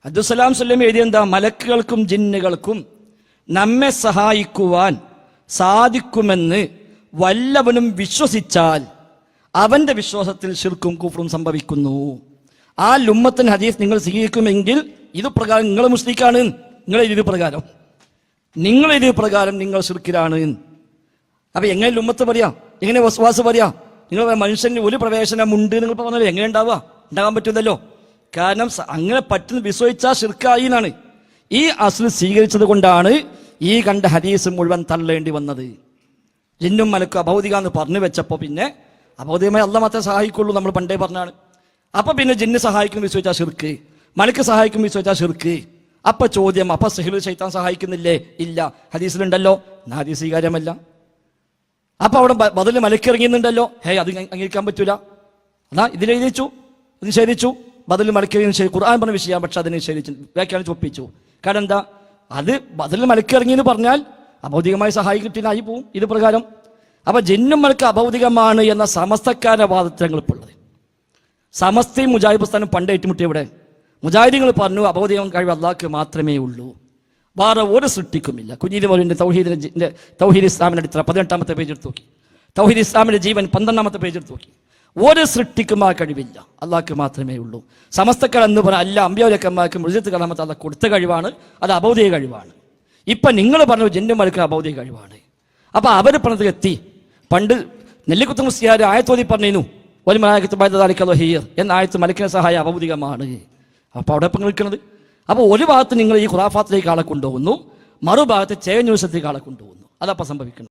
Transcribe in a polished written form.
അബ്ദുസ്സലാം സ്വല്ലം എഴുതിയെന്താ? മലക്കുകൾക്കും ജിന്നുകൾക്കും നമ്മെ സഹായിക്കുവാൻ സാധിക്കുമെന്ന് വല്ലവനും വിശ്വസിച്ചാൽ അവന്റെ വിശ്വാസത്തിൽ ശിർക്കും കുഫ്റും സംഭവിക്കുന്നു. ആ ലുമ്മത്തിന് ഹദീസ് നിങ്ങൾ സ്വീകരിക്കുമെങ്കിൽ ഇത് പ്രകാരം നിങ്ങൾ മുസ്ലിക്കാണ്, നിങ്ങൾ ഇത് പ്രകാരം നിങ്ങൾ ശിർക്കിലാണ്. അപ്പൊ എങ്ങനെ ലുമ്മത്ത് പറയാ, എങ്ങനെ വസ്വാസ് പറയാ? നിങ്ങൾ മനുഷ്യന് ഒരു പ്രവേശനമുണ്ട് നിങ്ങൾ പറഞ്ഞാൽ എങ്ങനെ ഉണ്ടാകാൻ പറ്റില്ലല്ലോ. കാരണം അങ്ങനെ പറ്റുന്ന വിശ്വസിച്ചാൽ ശിർക്കായി എന്നാണ്. ഈ അസ്ൽ സ്വീകരിച്ചത് കൊണ്ടാണ് ഈ കണ്ട ഹദീസ് മുഴുവൻ തള്ളേണ്ടി വന്നത്. ജിന്നും മലക്കും അഭൗതിക എന്ന് പറഞ്ഞു വെച്ചപ്പോൾ പിന്നെ അഭൗതികമായി അള്ളാഹ് മാത്രമേ സഹായിക്കുള്ളൂ നമ്മൾ പണ്ടേ പറഞ്ഞാണ്. അപ്പൊ പിന്നെ ജിന്ന് സഹായിക്കും വിശ്വസിച്ചാൽ ശിർക്ക്, മലക്ക് സഹായിക്കും വിശ്വസിച്ചാൽ ശിർക്ക്. അപ്പൊ ചോദ്യം, അപ്പൊ സിഹിർ ശൈത്താൻ സഹായിക്കുന്നില്ലേ? ഇല്ല, ഹദീസിലുണ്ടല്ലോ. ഹദീസ് സ്വീകാര്യമല്ല. അപ്പൊ അവിടെ ബദല് മലക്ക് ഇറങ്ങിയെന്നുണ്ടല്ലോ. അത് അംഗീകരിക്കാൻ പറ്റൂല. എന്നാ ഇതിലെഴുതിച്ചു, നിഷേധിച്ചു. ബദല് മലക്ക് ഖുർആൻ പറഞ്ഞ വിഷയം, പക്ഷെ അതിനെ നിഷേധിച്ചു, വ്യാഖ്യാനിച്ച് ഒപ്പിച്ചു. കാരണം എന്താ? അത് ബദല് മലക്ക് ഇറങ്ങിയെന്ന് പറഞ്ഞാൽ അഭൗതികമായി സഹായിക്കിട്ടായി പോവും ഇത് പ്രകാരം. അപ്പൊ ജിന്നും മലക്ക് അഭൗതികമാണ് എന്ന സമസ്തക്കാരുടെ വാദത്തിൽ ഇപ്പോൾ ഉള്ളത്. സമസ്തയും മുജാഹിദ് പ്രസ്ഥാനം പണ്ട് ഏറ്റുമുട്ടിയ ഇവിടെ മുജാഹിദീങ്ങൾ പറഞ്ഞു അഭൗതികം കഴിവ് അള്ളാഹ്ക്ക് മാത്രമേ ഉള്ളൂ, വേറെ ഒരു സൃഷ്ടിക്കുമില്ല. കുഞ്ഞീദ് മൗലവിന്റെ തൗഹീദ് ഇസ്ലാമിന്റെ അടിത്തറ 18-ാമത്തെ പേജ് എടുത്ത് നോക്കി, തൗഹീദ് ഇസ്ലാമിന്റെ ജീവൻ 12-ാമത്തെ പേജ് എടുത്ത് നോക്കി. ഒരു സൃഷ്ടിക്കും ആ കഴിവില്ല, അള്ളാഹ്ക്ക് മാത്രമേ ഉള്ളൂ. സമസ്തക്കൾ എന്ന് പറഞ്ഞാൽ അല്ല, അമ്പിയാക്കന്മാർക്കും മുർജിത്ത് കലാമത്ത് അള്ളാഹ് കൊടുത്ത കഴിവാണ്, അത് അഭൗതിക കഴിവാണ്. ഇപ്പൊ നിങ്ങൾ പറഞ്ഞു ജിന്നും മലക്കും അഭൗതിക കഴിവാണ്. അപ്പൊ അവർ പറഞ്ഞത് എത്തി. പണ്ട് നെല്ലിക്കുത്ത് മുസ്ലിയാർ ആയത്തോതി പറഞ്ഞു ഒരു മലായകത്ത് എന്ന ആയത്ത് മലക്കിനെ സഹായം അഭൗതികമാണ്. അപ്പൊ അവിടെ ഇപ്പം നിൽക്കുന്നത്. അപ്പോൾ ഒരു ഭാഗത്ത് നിങ്ങൾ ഈ ഖുറാഫാത്തിലേക്ക് ആളെ കൊണ്ടുപോകുന്നു, മറുഭാഗത്ത് ചേവന്യൂസത്തേക്ക് ആളെ കൊണ്ടുപോകുന്നു. അതപ്പം സംഭവിക്കുന്നത്.